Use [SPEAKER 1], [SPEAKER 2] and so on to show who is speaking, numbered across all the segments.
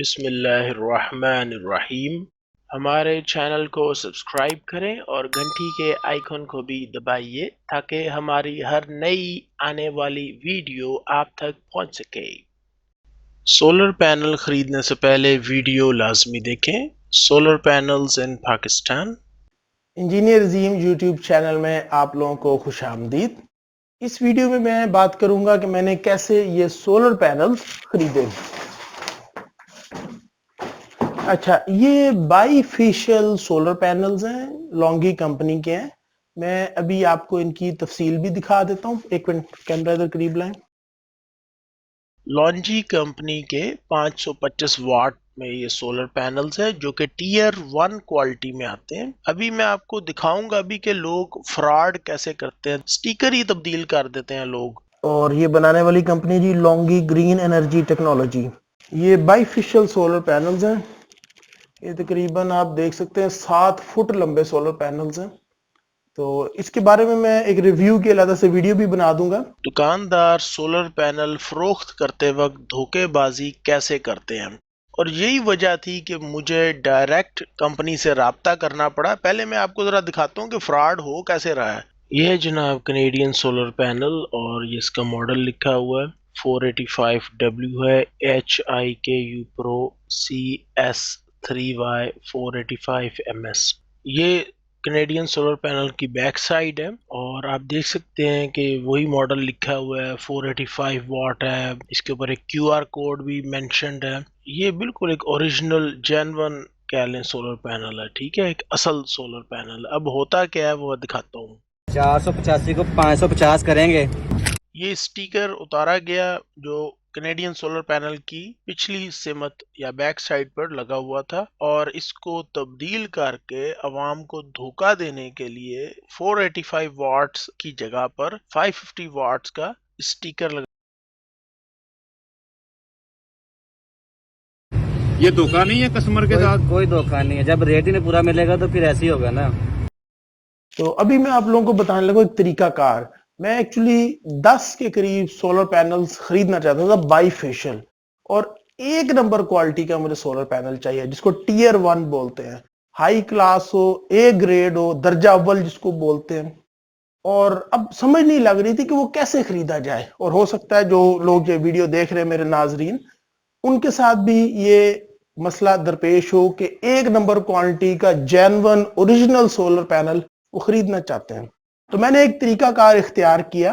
[SPEAKER 1] بسم اللہ الرحمن الرحیم۔ ہمارے چینل کو سبسکرائب کریں اور گھنٹی کے آئیکن کو بھی دبائیے تاکہ ہماری ہر نئی آنے والی ویڈیو آپ تک پہنچ سکے۔ سولر پینل خریدنے سے پہلے ویڈیو لازمی دیکھیں۔ سولر پینلز ان پاکستان۔
[SPEAKER 2] انجینئر عظیم یوٹیوب چینل میں آپ لوگوں کو خوش آمدید۔ اس ویڈیو میں میں بات کروں گا کہ میں نے کیسے یہ سولر پینل خریدے۔ اچھا، یہ بائی فیشل سولر پینلز ہیں، لانگی کمپنی کے ہیں۔ میں ابھی آپ کو ان کی تفصیل بھی دکھا دیتا ہوں۔ ایک منٹ کیمرہ ادھر قریب لائیں۔
[SPEAKER 1] لانجی کمپنی کے 525 واٹ میں یہ سولر پینلز ہے جو کہ ٹیئر 1 کوالٹی میں آتے ہیں۔ ابھی میں آپ کو دکھاؤں گا ابھی کہ لوگ فراڈ کیسے کرتے ہیں، سٹیکر ہی تبدیل کر دیتے ہیں لوگ۔
[SPEAKER 2] اور یہ بنانے والی کمپنی جی لانگی گرین انرجی ٹیکنالوجی۔ یہ بائی فیشل سولر پینلز ہیں۔ یہ تقریباً آپ دیکھ سکتے ہیں 7 فٹ لمبے سولر پینلز ہیں۔ تو اس کے بارے میں ایک ریویو کی علیحدہ سے ویڈیو بھی بنا دوں گا۔
[SPEAKER 1] دکاندار سولر پینل فروخت کرتے وقت دھوکے بازی کیسے کرتے ہیں، اور یہی وجہ تھی کہ مجھے ڈائریکٹ کمپنی سے رابطہ کرنا پڑا۔ پہلے میں آپ کو ذرا دکھاتا ہوں کہ فراڈ ہو کیسے رہا ہے۔ یہ ہے جناب کینیڈین سولر پینل، اور یہ اس کا ماڈل لکھا ہوا ہے 485W ہے، HIKU Pro CS3Y 485MS۔ یہ کینیڈین سولر پینل کی بیک سائڈ ہے، اور آپ دیکھ سکتے ہیں کہ وہی ماڈل لکھا ہوا ہے، 485 واٹ ہے۔ اس کے اوپر ایک QR کوڈ بھی مینشنڈ ہے۔ یہ بالکل ایک اوریجنل جینون کہہ لیں سولر پینل ہے، ٹھیک ہے، ایک اصل سولر پینل۔ اب ہوتا کیا ہے وہ دکھاتا ہوں۔
[SPEAKER 3] 485 کو 550 کریں گے۔
[SPEAKER 1] یہ سٹیکر اتارا گیا جو کینیڈین سولر پینل کی پچھلی سمت یا بیک سائڈ پر لگا ہوا تھا، اور اس کو تبدیل کر کے عوام کو دھوکہ دینے کے لیے 485 واٹس کی جگہ پر 550 واٹس کا سٹیکر لگا۔
[SPEAKER 4] یہ دھوکہ نہیں ہے کسٹمر کے ساتھ؟
[SPEAKER 3] کوئی دھوکہ نہیں ہے، جب ریٹ ہی نہیں پورا ملے گا تو پھر ایسے ہی ہوگا نا۔
[SPEAKER 2] تو ابھی میں آپ لوگوں کو بتانے لگا ایک طریقہ کار۔ میں ایکچولی 10 کے قریب سولر پینلز خریدنا چاہتا تھا بائی فیشل، اور 1 نمبر کوالٹی کا مجھے سولر پینل چاہیے جس کو ٹیئر 1 بولتے ہیں، ہائی کلاس ہو، اے گریڈ ہو، درجہ اول جس کو بولتے ہیں۔ اور اب سمجھ نہیں لگ رہی تھی کہ وہ کیسے خریدا جائے، اور ہو سکتا ہے جو لوگ یہ ویڈیو دیکھ رہے ہیں میرے ناظرین ان کے ساتھ بھی یہ مسئلہ درپیش ہو کہ 1 نمبر کوالٹی کا جینون اوریجنل سولر پینل وہ خریدنا چاہتے ہیں۔ تو میں نے ایک طریقہ کار اختیار کیا،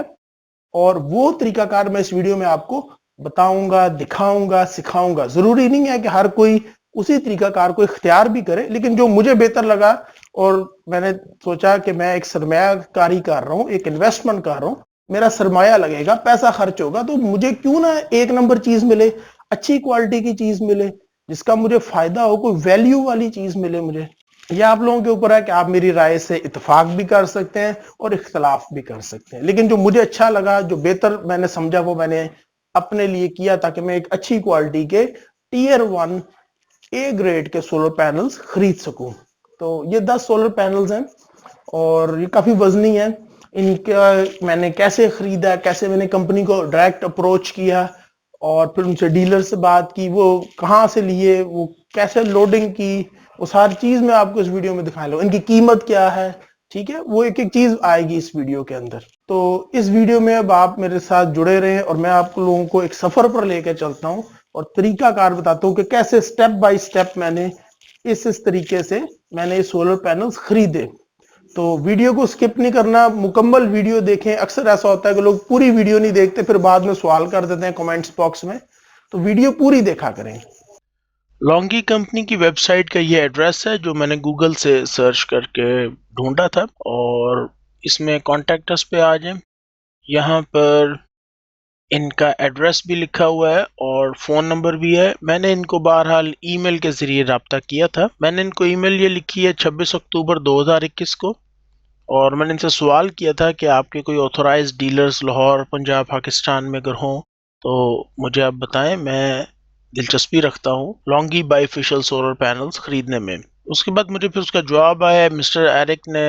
[SPEAKER 2] اور وہ طریقہ کار میں اس ویڈیو میں آپ کو بتاؤں گا، دکھاؤں گا، سکھاؤں گا۔ ضروری نہیں ہے کہ ہر کوئی اسی طریقہ کار کو اختیار بھی کرے، لیکن جو مجھے بہتر لگا اور میں نے سوچا کہ میں ایک سرمایہ کاری کر رہا ہوں، ایک انویسٹمنٹ کر رہا ہوں، میرا سرمایہ لگے گا، پیسہ خرچ ہوگا، تو مجھے کیوں نہ 1 نمبر چیز ملے، اچھی کوالٹی کی چیز ملے جس کا مجھے فائدہ ہو، کوئی ویلیو والی چیز ملے مجھے۔ یہ آپ لوگوں کے اوپر ہے کہ آپ میری رائے سے اتفاق بھی کر سکتے ہیں اور اختلاف بھی کر سکتے ہیں، لیکن جو مجھے اچھا لگا، جو بہتر میں نے سمجھا، وہ میں نے اپنے لیے کیا تاکہ میں ایک اچھی کوالٹی کے ٹیئر 1 اے گریڈ کے سولر پینلز خرید سکوں۔ تو یہ 10 سولر پینلز ہیں، اور یہ کافی وزنی ہیں۔ ان کا میں نے کیسے خریدا، کیسے میں نے کمپنی کو ڈائریکٹ اپروچ کیا، اور پھر ان سے ڈیلر سے بات کی، وہ کہاں سے لیے، وہ کیسے لوڈنگ کی، وہ ساری چیز میں آپ کو اس ویڈیو میں دکھانے لوں۔ ان کی قیمت کیا ہے، ٹھیک ہے، وہ ایک ایک چیز آئے گی اس ویڈیو کے اندر۔ تو اس ویڈیو میں اب آپ میرے ساتھ جڑے رہیں، اور میں آپ لوگوں کو ایک سفر پر لے کے چلتا ہوں اور طریقہ کار بتاتا ہوں کہ کیسے سٹیپ بائی سٹیپ میں نے اس طریقے سے میں نے یہ سولر پینلز خریدے۔ تو ویڈیو کو سکپ نہیں کرنا، مکمل ویڈیو دیکھیں۔ اکثر ایسا ہوتا ہے کہ لوگ پوری ویڈیو نہیں دیکھتے، پھر بعد میں سوال کر دیتے ہیں کمنٹس باکس میں، تو ویڈیو پوری دیکھا کریں۔
[SPEAKER 1] لانگی کمپنی کی ویب سائٹ کا یہ ایڈریس ہے جو میں نے گوگل سے سرچ کر کے ڈھونڈا تھا، اور اس میں کانٹیکٹ اس پہ آ جائیں۔ یہاں پر ان کا ایڈریس بھی لکھا ہوا ہے اور فون نمبر بھی ہے۔ میں نے ان کو بہرحال ای میل کے ذریعے رابطہ کیا تھا۔ میں نے ان کو ای میل یہ لکھی ہے 26 اکتوبر 2021 کو، اور میں نے ان سے سوال کیا تھا کہ آپ کے کوئی آتھورائز ڈیلرز لاہور، پنجاب، پاکستان میں اگر ہوں تو مجھے آپ بتائیں، میں دلچسپی رکھتا ہوں لانگی بائی فیشل سولر پینلز خریدنے میں۔ اس کے بعد مجھے پھر اس کا جواب آیا، مسٹر ایرک نے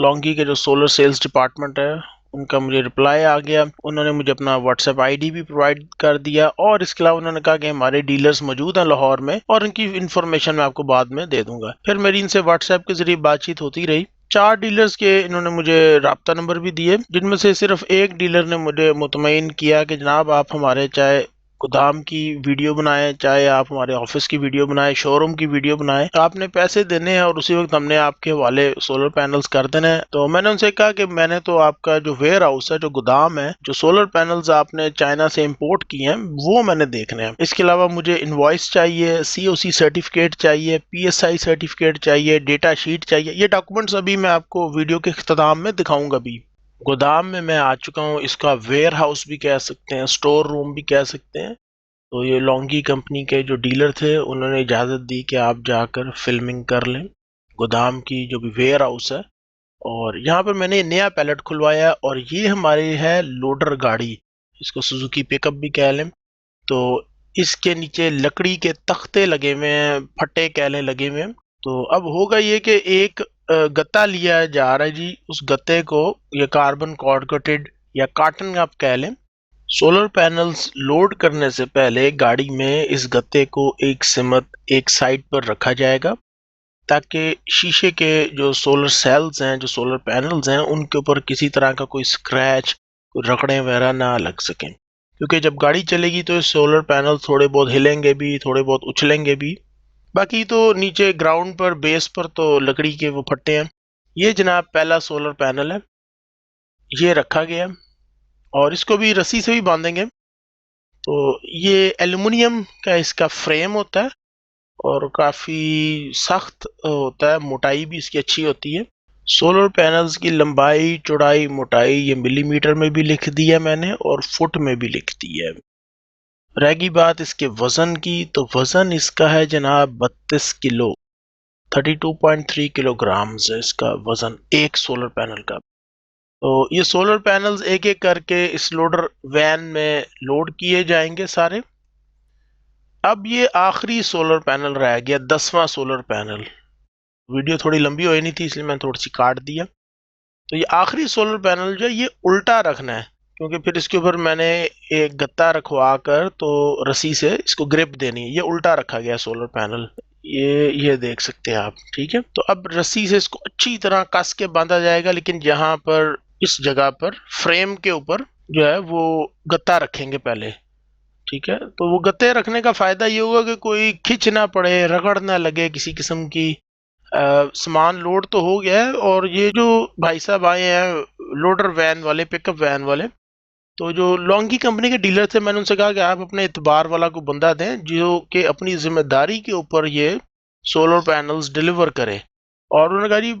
[SPEAKER 1] لانگی کے جو سولر سیلز ڈپارٹمنٹ ہے ان کا مجھے رپلائی آ گیا. انہوں نے مجھے اپنا واٹس ایپ ID بھی پرووائڈ کر دیا اور اس کے علاوہ انہوں نے کہا کہ ہمارے ڈیلرز موجود ہیں لاہور میں اور ان کی انفارمیشن میں آپ کو بعد میں دے دوں گا. پھر میری ان سے واٹس ایپ کے ذریعے بات چیت ہوتی رہی. 4 ڈیلرز کے انہوں نے مجھے رابطہ نمبر بھی دیے، جن میں سے صرف ایک ڈیلر نے مجھے مطمئن کیا کہ جناب آپ ہمارے چاہے گودام کی ویڈیو بنائیں، چاہے آپ ہمارے آفس کی ویڈیو بنائیں، شو روم کی ویڈیو بنائیں، آپ نے پیسے دینے ہیں اور اسی وقت ہم نے آپ کے حوالے سولر پینلز کر دینے ہیں. تو میں نے ان سے کہا کہ میں نے تو آپ کا جو ویئر ہاؤس ہے، جو گودام ہے، جو سولر پینلز آپ نے چائنا سے امپورٹ کیے ہیں وہ میں نے دیکھنے ہیں. اس کے علاوہ مجھے انوائس چاہیے، COC سرٹیفکیٹ چاہیے، PSI سرٹیفکیٹ چاہیے، ڈیٹا شیٹ چاہیے. یہ ڈاکومنٹس ابھی میں آپ کو ویڈیو کے اختتام میں دکھاؤں گا. بھی گودام میں آ چکا ہوں، اس کا ویئر ہاؤس بھی کہہ سکتے ہیں، اسٹور روم بھی کہہ سکتے ہیں. تو یہ لونگی کمپنی کے جو ڈیلر تھے انہوں نے اجازت دی کہ آپ جا کر فلمنگ کر لیں گودام کی جو بھی ویئر ہاؤس ہے. اور یہاں پر میں نے نیا پیلٹ کھلوایا اور یہ ہماری ہے لوڈر گاڑی، اس کو سوزوکی پک اپ بھی کہہ لیں. تو اس کے نیچے لکڑی کے تختے لگے ہوئے ہیں، پھٹے کیلے لگے ہوئے ہیں. تو اب ہوگا یہ کہ ایک گتا لیا جا رہا ہے جی، اس گتے کو یہ کاربن کارڈ یا کاٹن آپ کہہ لیں. سولر پینلز لوڈ کرنے سے پہلے گاڑی میں اس گتے کو ایک سمت ایک سائڈ پر رکھا جائے گا تاکہ شیشے کے جو سولر سیلز ہیں، جو سولر پینلز ہیں، ان کے اوپر کسی طرح کا کوئی سکریچ، کوئی رگڑیں وغیرہ نہ لگ سکیں. کیونکہ جب گاڑی چلے گی تو یہ سولر پینل تھوڑے بہت ہلیں گے بھی، تھوڑے بہت اچھلیں گے بھی. باقی تو نیچے گراؤنڈ پر بیس پر تو لکڑی کے وہ پھٹے ہیں. یہ جناب پہلا سولر پینل ہے، یہ رکھا گیا اور اس کو بھی رسی سے بھی باندھیں گے. تو یہ ایلومینیم کا اس کا فریم ہوتا ہے اور کافی سخت ہوتا ہے، موٹائی بھی اس کی اچھی ہوتی ہے. سولر پینلز کی لمبائی، چوڑائی، موٹائی یہ ملی میٹر میں بھی لکھ دی ہے میں نے اور فٹ میں بھی لکھ دی ہے. رہ گئی بات اس کے وزن کی، تو وزن اس کا ہے جناب 32 کلو، 32.3 کلو گرامز ہے اس کا وزن ایک سولر پینل کا. تو یہ سولر پینلز ایک ایک کر کے اس لوڈر وین میں لوڈ کیے جائیں گے سارے. اب یہ آخری سولر پینل رہ گیا، 10واں سولر پینل. ویڈیو تھوڑی لمبی ہوئی نہیں تھی اس لیے میں تھوڑی سی کاٹ دیا. تو یہ آخری سولر پینل جو ہے یہ الٹا رکھنا ہے، کیونکہ پھر اس کے اوپر میں نے ایک گتا رکھوا کر تو رسی سے اس کو گرپ دینی ہے. یہ الٹا رکھا گیا سولر پینل، یہ دیکھ سکتے ہیں آپ. ٹھیک ہے، تو اب رسی سے اس کو اچھی طرح کس کے باندھا جائے گا، لیکن یہاں پر اس جگہ پر فریم کے اوپر جو ہے وہ گتا رکھیں گے پہلے. ٹھیک ہے، تو وہ گتے رکھنے کا فائدہ یہ ہوگا کہ کوئی کھچ نہ پڑے، رگڑ نہ لگے کسی قسم کی. سامان لوڈ تو ہو گیا ہے اور یہ جو بھائی صاحب آئے ہیں لوڈر وین والے، پک اپ وین والے، تو جو لونگی کمپنی کے ڈیلر تھے، میں نے ان سے کہا کہ آپ اپنے اعتبار والا کو بندہ دیں جو کہ اپنی ذمہ داری کے اوپر یہ سولر پینلز ڈیلیور کرے. اور انہوں نے کہا جی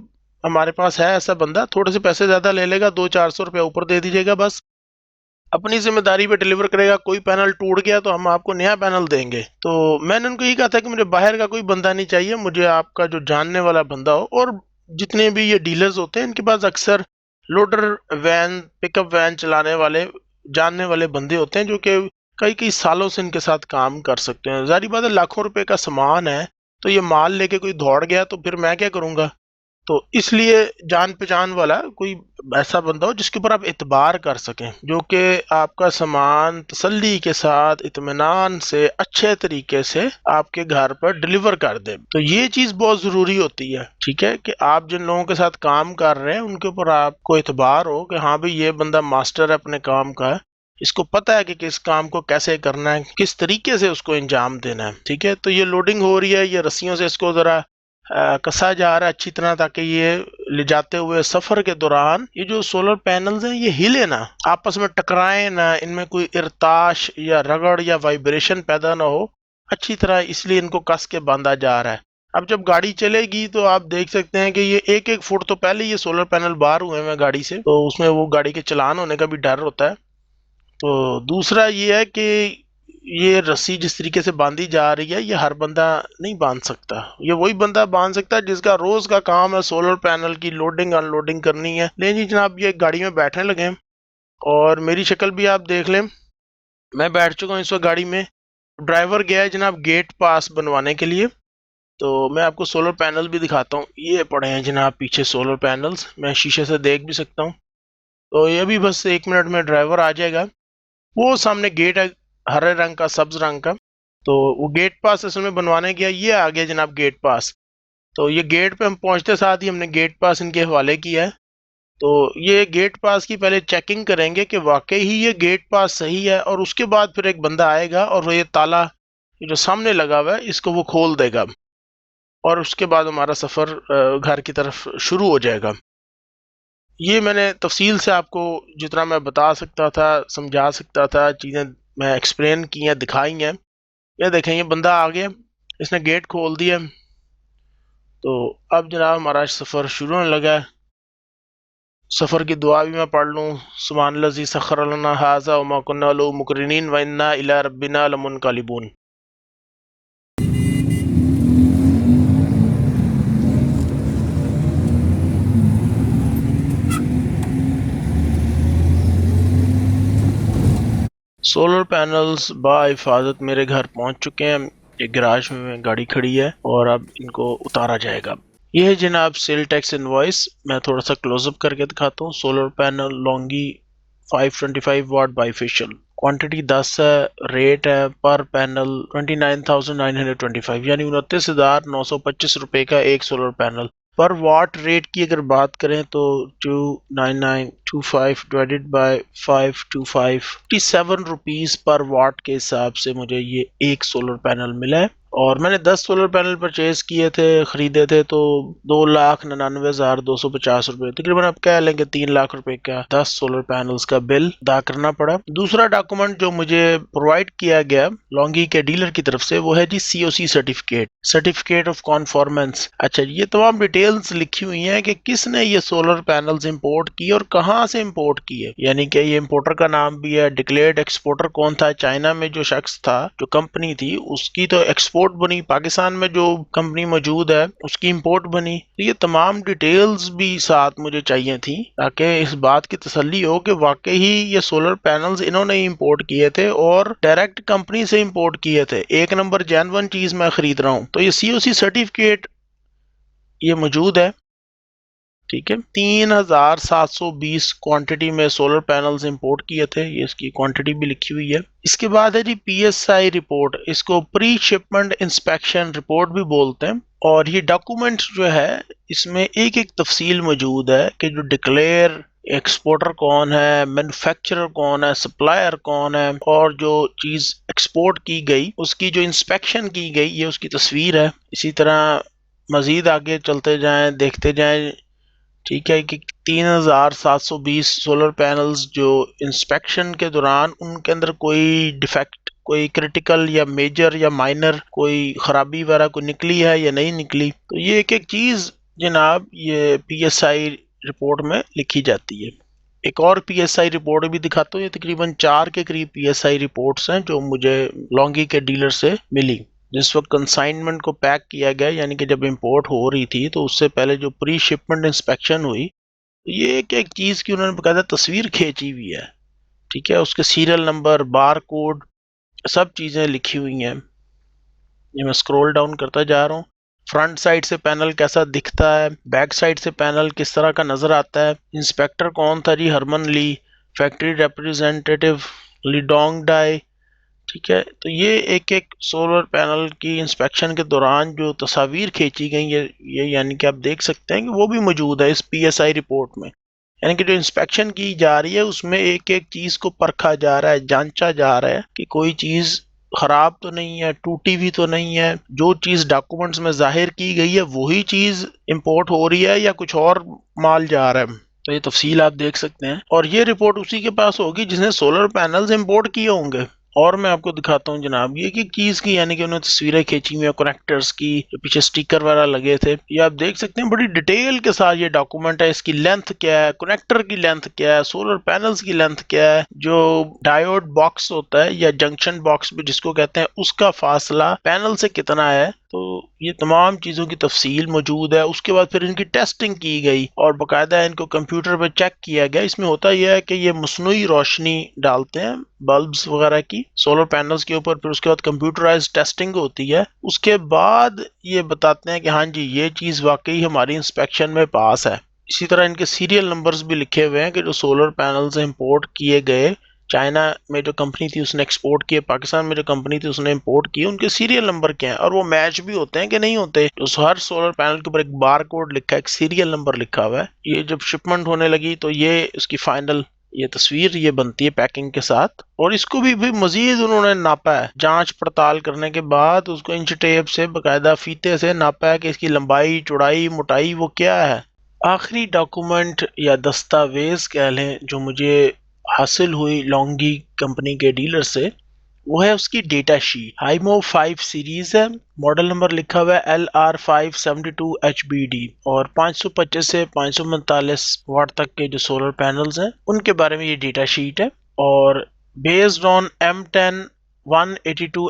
[SPEAKER 1] ہمارے پاس ہے ایسا بندہ، تھوڑے سے پیسے زیادہ لے لے گا، 200-400 روپے اوپر دے دیجیے گا، بس اپنی ذمہ داری پہ ڈیلیور کرے گا. کوئی پینل ٹوٹ گیا تو ہم آپ کو نیا پینل دیں گے. تو میں نے ان کو یہ کہا تھا کہ مجھے باہر کا کوئی بندہ نہیں چاہیے، مجھے آپ کا جو جاننے والا بندہ ہو. اور جتنے بھی یہ ڈیلرز ہوتے ہیں ان کے پاس اکثر لوڈر وین، پک اپ وین چلانے والے جاننے والے بندے ہوتے ہیں جو کہ کئی سالوں سے ان کے ساتھ کام کر سکتے ہیں. ظاہری بات ہے لاکھوں روپے کا سامان ہے، تو یہ مال لے کے کوئی دوڑ گیا تو پھر میں کیا کروں گا. تو اس لیے جان پہچان والا کوئی ایسا بندہ ہو جس کے اوپر آپ اعتبار کر سکیں، جو کہ آپ کا سامان تسلی کے ساتھ اطمینان سے اچھے طریقے سے آپ کے گھر پر ڈیلیور کر دے. تو یہ چیز بہت ضروری ہوتی ہے. ٹھیک ہے، کہ آپ جن لوگوں کے ساتھ کام کر رہے ہیں ان کے اوپر آپ کو اعتبار ہو کہ ہاں بھئی یہ بندہ ماسٹر ہے اپنے کام کا، اس کو پتہ ہے کہ کس کام کو کیسے کرنا ہے، کس طریقے سے اس کو انجام دینا ہے. ٹھیک ہے، تو یہ لوڈنگ ہو رہی ہے، یہ رسیوں سے اس کو ذرا کسا جا رہا ہے اچھی طرح تاکہ یہ لے جاتے ہوئے سفر کے دوران یہ جو سولر پینلز ہیں یہ ہلے نہ، آپس میں ٹکرائیں نہ، ان میں کوئی ارتاش یا رگڑ یا وائبریشن پیدا نہ ہو. اچھی طرح اس لیے ان کو کس کے باندھا جا رہا ہے. اب جب گاڑی چلے گی تو آپ دیکھ سکتے ہیں کہ یہ ایک فٹ تو پہلے یہ سولر پینل باہر ہوئے ہیں گاڑی سے، تو اس میں وہ گاڑی کے چلان ہونے کا بھی ڈر ہوتا ہے. تو دوسرا یہ ہے کہ یہ رسی جس طریقے سے باندھی جا رہی ہے یہ ہر بندہ نہیں باندھ سکتا. یہ وہی بندہ باندھ سکتا ہے جس کا روز کا کام ہے سولر پینل کی لوڈنگ ان لوڈنگ کرنی ہے. لیں جی جناب، یہ گاڑی میں بیٹھنے لگے اور میری شکل بھی آپ دیکھ لیں، میں بیٹھ چکا ہوں اس وقت گاڑی میں. ڈرائیور گیا ہے جناب گیٹ پاس بنوانے کے لیے. تو میں آپ کو سولر پینل بھی دکھاتا ہوں. یہ پڑے ہیں جناب پیچھے سولر پینلز، میں شیشے سے دیکھ بھی سکتا ہوں. تو یہ بھی بس 1 منٹ میں ڈرائیور آ جائے گا. وہ سامنے گیٹ ہے ہرے رنگ کا، سبز رنگ کا، تو وہ گیٹ پاس اصل میں بنوانے گیا. یہ آ گیا جناب گیٹ پاس. تو یہ گیٹ پہ ہم پہنچتے ساتھ ہی ہم نے گیٹ پاس ان کے حوالے کیا ہے. تو یہ گیٹ پاس کی پہلے چیکنگ کریں گے کہ واقعی ہی یہ گیٹ پاس صحیح ہے، اور اس کے بعد پھر ایک بندہ آئے گا اور وہ یہ تالا جو سامنے لگا ہوا ہے اس کو وہ کھول دے گا، اور اس کے بعد ہمارا سفر گھر کی طرف شروع ہو جائے گا. یہ میں نے تفصیل سے آپ کو جتنا میں بتا سکتا تھا، سمجھا سکتا تھا، چیزیں میں ایکسپلین کی ہیں، دکھائی ہیں. یہ دیکھیں یہ بندہ آ گیا، اس نے گیٹ کھول دیا. تو اب جناب ہمارا سفر شروع ہونے لگا ہے. سفر کی دعا بھی میں پڑھ لوں. سبحان الذی سخر لنا ھذا وما كنا له مقرنین وانا الی ربنا لمنقلبون. سولر پینلز با حفاظت میرے گھر پہنچ چکے ہیں. ایک گراج میں گاڑی کھڑی ہے اور اب ان کو اتارا جائے گا. یہ ہے جناب سیل ٹیکس انوائس. میں تھوڑا سا کلوز اپ کر کے دکھاتا ہوں. Solar panel Longi 525 watt bifacial, quantity 10 ہے، ریٹ ہے پر پینل 29,925 یعنی 29,925 روپے کا ایک solar panel. Per what rate کی اگر بات کریں تو 29925 divided by 525 57 rupees per what کے حساب سے مجھے یہ ایک سولر پینل ملا ہے. اور میں نے 10 سولر پینل پرچیز کیے تھے، خریدے تھے، تو 2,99,250 روپے، تقریباً آپ کہہ لیں کہ 3 لاکھ روپے کا 10 سولر پینلز کا بل ادا کرنا پڑا. دوسرا ڈاکومنٹ جو مجھے پرووائڈ کیا گیا لونگی کے ڈیلر کی طرف سے وہ ہے جی COC سرٹیفکیٹ آف کانفارمنس. اچھا یہ تمام ڈیٹیلز لکھی ہوئی ہیں کہ کس نے یہ سولر پینلز امپورٹ کی اور کہاں سے امپورٹ کیے، یعنی کہ یہ امپورٹر کا نام بھی ہے، ڈکلیئرڈ ایکسپورٹر کون تھا، چائنا میں جو شخص تھا، جو کمپنی تھی اس کی تو ایکسپورٹ بنی، پاکستان میں جو کمپنی موجود ہے اس کی امپورٹ بنی. یہ تمام ڈیٹیلز بھی ساتھ مجھے چاہیے تھی تاکہ اس بات کی تسلی ہو کہ واقعی یہ سولر پینلز انہوں نے امپورٹ کیے تھے اور ڈائریکٹ کمپنی سے امپورٹ کیے تھے. ایک نمبر جینون چیز میں خرید رہا ہوں. تو یہ COC سرٹیفکیٹ یہ موجود ہے. ٹھیک ہے، 3,720 کوانٹٹی میں سولر پینلز امپورٹ کیے تھے. یہ اس کی کوانٹٹی بھی لکھی ہوئی ہے. اس کے بعد ہے جی PSI رپورٹ. اس کو پری شپمنٹ انسپیکشن رپورٹ بھی بولتے ہیں. اور یہ ڈاکومنٹ جو ہے اس میں ایک ایک تفصیل موجود ہے کہ جو ڈکلیئر ایکسپورٹر کون ہے، مینوفیکچرر کون ہے، سپلائر کون ہے، اور جو چیز ایکسپورٹ کی گئی اس کی جو انسپیکشن کی گئی یہ اس کی تصویر ہے. اسی طرح مزید آگے چلتے جائیں، دیکھتے جائیں. ٹھیک ہے کہ 3,720 سولر پینلز جو انسپیکشن کے دوران ان کے اندر کوئی ڈیفیکٹ، کوئی کریٹیکل یا میجر یا مائنر کوئی خرابی وغیرہ کوئی نکلی ہے یا نہیں نکلی. تو یہ ایک ایک چیز جناب یہ PSI رپورٹ میں لکھی جاتی ہے. ایک اور PSI رپورٹ بھی دکھاتا ہوں. یہ تقریباً 4 کے قریب PSI رپورٹس ہیں جو مجھے لونگی کے ڈیلر سے ملی. جس وقت کنسائنمنٹ کو پیک کیا گیا، یعنی کہ جب امپورٹ ہو رہی تھی تو اس سے پہلے جو پری شپمنٹ انسپیکشن ہوئی، یہ ایک ایک چیز کی انہوں نے باقاعدہ تصویر کھینچی ہوئی ہے. ٹھیک ہے، اس کے سیریل نمبر، بار کوڈ، سب چیزیں لکھی ہوئی ہیں. یہ میں سکرول ڈاؤن کرتا جا رہا ہوں. فرنٹ سائڈ سے پینل کیسا دکھتا ہے، بیک سائڈ سے پینل کس طرح کا نظر آتا ہے. انسپیکٹر کون تھا جی؟ ہرمن لی. فیکٹری ریپریزنٹیٹیو لی ڈونگ ڈائی. ٹھیک ہے، تو یہ ایک ایک سولر پینل کی انسپیکشن کے دوران جو تصاویر کھینچی گئی یہ یعنی کہ آپ دیکھ سکتے ہیں کہ وہ بھی موجود ہے اس PSI رپورٹ میں. یعنی کہ جو انسپیکشن کی جا رہی ہے اس میں ایک ایک چیز کو پرکھا جا رہا ہے، جانچا جا رہا ہے کہ کوئی چیز خراب تو نہیں ہے، ٹوٹی بھی تو نہیں ہے. جو چیز ڈاکومنٹس میں ظاہر کی گئی ہے وہی چیز امپورٹ ہو رہی ہے یا کچھ اور مال جا رہا ہے. تو یہ تفصیل آپ دیکھ سکتے ہیں. اور یہ رپورٹ اسی کے پاس ہوگی جس نے سولر پینلز امپورٹ کیے ہوں گے. اور میں آپ کو دکھاتا ہوں جناب یہ ایک چیز کی، یعنی کہ انہوں نے تصویریں کھینچی ہوئی ہیں کنیکٹرز کی، جو پیچھے سٹیکر وغیرہ لگے تھے. یہ آپ دیکھ سکتے ہیں بڑی ڈیٹیل کے ساتھ یہ ڈاکومنٹ ہے. اس کی لینتھ کیا ہے، کنیکٹر کی لینتھ کیا ہے، سولر پینلز کی لینتھ کیا ہے، جو ڈائیوڈ باکس ہوتا ہے یا جنکشن باکس بھی جس کو کہتے ہیں اس کا فاصلہ پینل سے کتنا ہے. تو یہ تمام چیزوں کی تفصیل موجود ہے. اس کے بعد پھر ان کی ٹیسٹنگ کی گئی اور باقاعدہ ان کو کمپیوٹر پہ چیک کیا گیا. اس میں ہوتا یہ ہے کہ یہ مصنوعی روشنی ڈالتے ہیں بلبز وغیرہ کی سولر پینلز کے اوپر، پھر اس کے بعد کمپیوٹرائز ٹیسٹنگ ہوتی ہے. اس کے بعد یہ بتاتے ہیں کہ ہاں جی یہ چیز واقعی ہماری انسپیکشن میں پاس ہے. اسی طرح ان کے سیریل نمبرز بھی لکھے ہوئے ہیں کہ جو سولر پینلز امپورٹ کیے گئے، چائنا میں جو کمپنی تھی اس نے ایکسپورٹ کیے، پاکستان میں جو کمپنی تھی اس نے امپورٹ کیے، ان کے سیریل نمبر کیا ہیں اور وہ میچ بھی ہوتے ہیں کہ نہیں ہوتے. ہر سولر پینل کے اوپر ایک بار کوڈ لکھا ہے، ایک سیریل نمبر لکھا ہوا ہے. یہ جب شپمنٹ ہونے لگی تو یہ اس کی فائنل یہ تصویر یہ بنتی ہے پیکنگ کے ساتھ، اور اس کو بھی مزید انہوں نے ناپا ہے. جانچ پڑتال کرنے کے بعد اس کو انچ ٹیپ سے باقاعدہ فیتے سے ناپا ہے کہ اس کی لمبائی، چوڑائی، موٹائی وہ کیا ہے. آخری ڈاکومنٹ یا دستاویز کہہ لیں جو مجھے حاصل ہوئی لانگی کمپنی کے ڈیلر سے، وہ ہے اس کی ڈیٹا شیٹ. ہائیمو 5 سیریز ہے، ماڈل نمبر لکھا ہوا ہے LR572HBD، اور 525 سے 545 واٹ تک کے جو سولر پینلز ہیں ان کے بارے میں یہ ڈیٹا شیٹ ہے. اور بیسڈ آن M10 182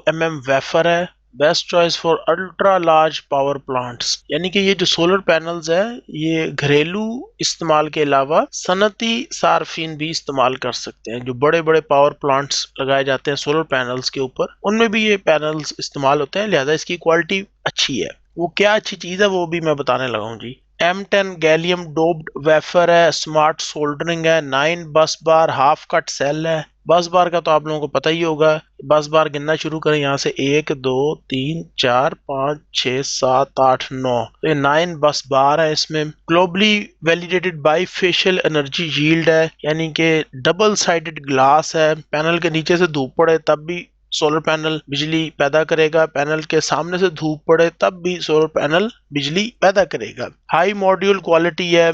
[SPEAKER 1] ویفر ہے، best choice for ultra large power plants. یعنی کہ یہ جو سولر پینلز ہے یہ گھریلو استعمال کے علاوہ صنعتی صارفین بھی استعمال کر سکتے ہیں. جو بڑے بڑے پاور پلانٹس لگائے جاتے ہیں سولر پینلز کے اوپر، ان میں بھی یہ پینلز استعمال ہوتے ہیں، لہذا اس کی کوالٹی اچھی ہے. وہ کیا اچھی چیز ہے وہ بھی میں بتانے لگا ہوں جی. M10 گیلیم ڈوپڈ ویفر ہے، اسمارٹ سولڈرنگ ہے، 9 بس بار ہاف کٹ سیل ہے. بس بار کا تو آپ لوگوں کو پتہ ہی ہوگا، بس بار گننا شروع کریں یہاں سے 1 2 3 4 5 6 7 8 9، یہ 9 بس بار ہے. اس میں globally validated by facial energy yield ہے، یعنی کہ ڈبل سائڈڈ گلاس ہے. پینل کے نیچے سے دھوپ پڑے تب بھی سولر پینل بجلی پیدا کرے گا، پینل کے سامنے سے دھوپ پڑے تب بھی سولر پینل بجلی پیدا کرے گا. ہائی ماڈیول کوالٹی ہے،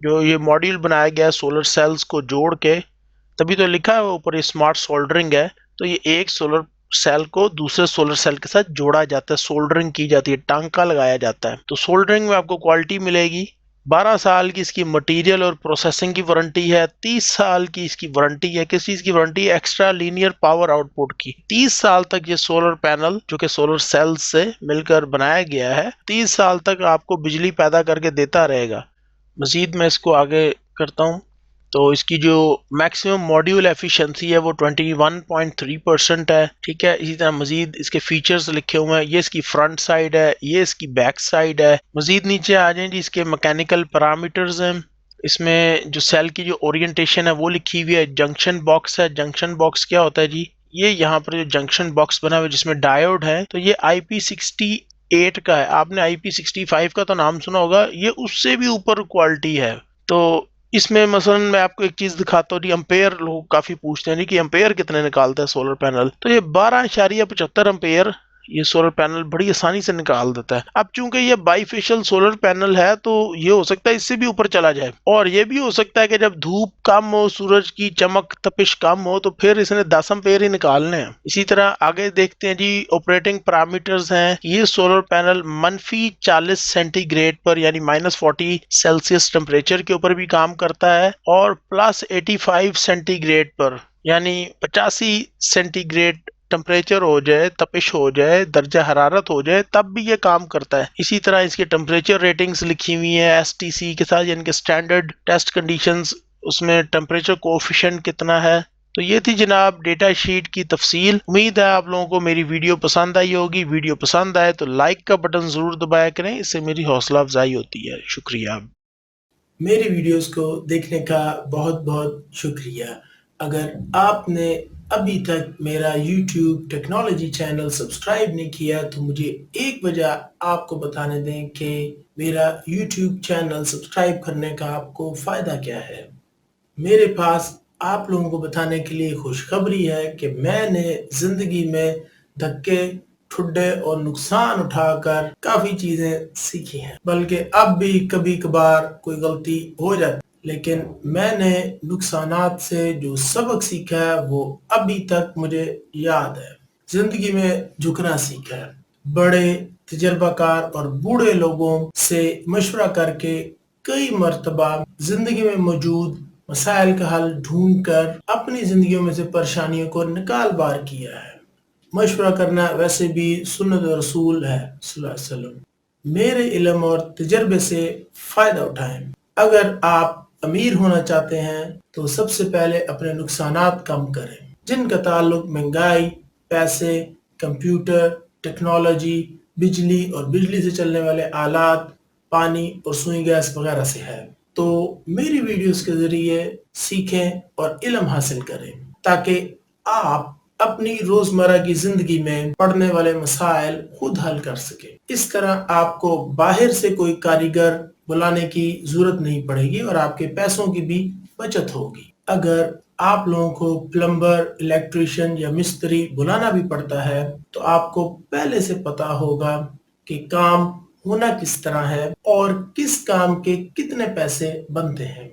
[SPEAKER 1] جو یہ ماڈیول بنایا گیا ہے سولر سیلز کو جوڑ کے، تبھی تو لکھا ہے اوپر یہ اسمارٹ سولڈرنگ ہے. تو یہ ایک سولر سیل کو دوسرے سولر سیل کے ساتھ جوڑا جاتا ہے، سولڈرنگ کی جاتی ہے، ٹانکا لگایا جاتا ہے. تو سولڈرنگ میں آپ کو کوالٹی ملے گی. 12 سال کی اس کی مٹیریل اور پروسیسنگ کی وارنٹی ہے، 30 سال کی اس کی وارنٹی ہے. کس چیز کی وارنٹی ہے؟ Extra linear power out put کی. 30 سال تک یہ سولر پینل جو کہ سولر سیلز سے مل کر بنایا گیا ہے، 30 سال تک آپ کو بجلی پیدا کر کے دیتا رہے گا. مزید میں اس کو آگے کرتا ہوں تو اس کی جو میکسیمم ماڈیول ایفیشنسی ہے وہ 21.3% ہے. ٹھیک ہے، اسی طرح مزید اس کے فیچرز لکھے ہوئے ہیں. یہ اس کی فرنٹ سائڈ ہے، یہ اس کی بیک سائڈ ہے. مزید نیچے آ جائیں جی، اس کے میکینیکل پیرامیٹرز ہیں. اس میں جو سیل کی جو اورینٹیشن ہے وہ لکھی ہوئی ہے. جنکشن باکس ہے. جنکشن باکس کیا ہوتا ہے جی؟ یہ یہاں پر جو جنکشن باکس بنا ہوا ہے جس میں ڈائیوڈ ہے، تو یہ IP68 کا ہے. آپ نے IP65 کا تو نام سنا ہوگا، یہ اس سے بھی اوپر کوالٹی ہے. تو اس میں مثلا میں آپ کو ایک چیز دکھاتا ہوں جی. امپیئر لوگ کافی پوچھتے ہیں کہ امپیئر کتنے نکالتا ہے سولر پینل، تو یہ 12.75 امپیئر یہ سولر پینل بڑی آسانی سے نکال دیتا ہے. اب چونکہ یہ بائی فیشل سولر پینل ہے تو یہ ہو سکتا ہے اس سے بھی اوپر چلا جائے، اور یہ بھی ہو سکتا ہے کہ جب دھوپ کم ہو، سورج کی چمک تپش کم ہو، تو پھر اس نے 10 امپیئر ہی نکالنے ہیں. اسی طرح آگے دیکھتے ہیں جی، آپریٹنگ پیرامیٹرز ہیں. یہ سولر پینل -40 سینٹی گریڈ پر یعنی -40 سیلسیس ٹمپریچر کے اوپر بھی کام کرتا ہے، اور +85 سینٹی گریڈ پر یعنی 85 سینٹی گریڈ ٹمپریچر ہو جائے، تپش ہو جائے، درجہ حرارت ہو جائے، تب بھی یہ کام کرتا ہے. اسی طرح اس کے ٹمپریچر ریٹنگز لکھی ہوئی ہیں STC کے ساتھ، یعنی کہ اسٹینڈرڈ ٹیسٹ کنڈیشنز، اس میں ٹمپریچر کوفیشنٹ کتنا ہے. تو یہ تھی جناب ڈیٹا شیٹ کی تفصیل. امید ہے آپ لوگوں کو میری ویڈیو پسند آئی ہوگی. ویڈیو پسند آئے تو لائک کا بٹن ضرور دبایا کریں، اس سے میری حوصلہ افزائی ہوتی ہے. شکریہ.
[SPEAKER 2] میری ویڈیوز کو دیکھنے کا بہت بہت شکریہ. اگر آپ نے ابھی تک میرا YouTube ٹیکنالوجی چینل سبسکرائب نہیں کیا تو مجھے ایک وجہ آپ کو بتانے دیں کہ میرا YouTube چینل سبسکرائب کرنے کا آپ کو فائدہ کیا ہے. میرے پاس آپ لوگوں کو بتانے کے لیے خوشخبری ہے کہ میں نے زندگی میں دھکے، ٹھڈے اور نقصان اٹھا کر کافی چیزیں سیکھی ہیں، بلکہ اب بھی کبھی کبھار کوئی غلطی ہو جاتی، لیکن میں نے نقصانات سے جو سبق سیکھا ہے وہ ابھی تک مجھے یاد ہے. زندگی میں جھکنا سیکھا ہے. بڑے تجربہ کار اور بوڑھے لوگوں سے مشورہ کر کے کئی مرتبہ زندگی میں موجود مسائل کا حل ڈھونڈ کر اپنی زندگیوں میں سے پریشانیوں کو نکال بار کیا ہے. مشورہ کرنا ویسے بھی سنت رسول ہے صلی اللہ علیہ وسلم. میرے علم اور تجربے سے فائدہ اٹھائیں. اگر آپ امیر ہونا چاہتے ہیں تو سب سے پہلے اپنے نقصانات کم کریں، جن کا تعلق مہنگائی، پیسے، کمپیوٹر، ٹیکنالوجی، بجلی اور بجلی سے چلنے والے آلات، پانی اور سوئی گیس وغیرہ سے ہے. تو میری ویڈیوز کے ذریعے سیکھیں اور علم حاصل کریں تاکہ آپ اپنی روزمرہ کی زندگی میں پڑھنے والے مسائل خود حل کر سکیں۔ اس طرح آپ کو باہر سے کوئی کاریگر بلانے کی ضرورت نہیں پڑے گی اور آپ کے پیسوں کی بھی بچت ہوگی۔ اگر آپ لوگوں کو پلمبر، الیکٹریشین یا مستری بلانا بھی پڑتا ہے تو آپ کو پہلے سے پتا ہوگا کہ کام ہونا کس طرح ہے اور کس کام کے کتنے پیسے بنتے ہیں۔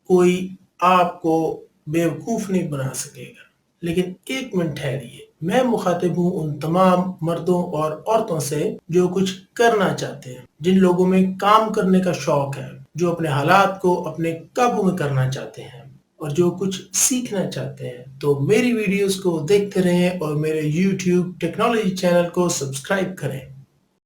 [SPEAKER 2] کوئی آپ کو بیوقوف نہیں بنا سکے گا۔ لیکن ایک منٹ ٹھہریے، میں مخاطب ہوں ان تمام مردوں اور عورتوں سے جو کچھ کرنا چاہتے ہیں، جن لوگوں میں کام کرنے کا شوق ہے، جو اپنے حالات کو اپنے قابو میں کرنا چاہتے ہیں اور جو کچھ سیکھنا چاہتے ہیں۔ تو میری ویڈیوز کو دیکھتے رہیں اور میرے YouTube ٹیکنالوجی چینل کو سبسکرائب کریں۔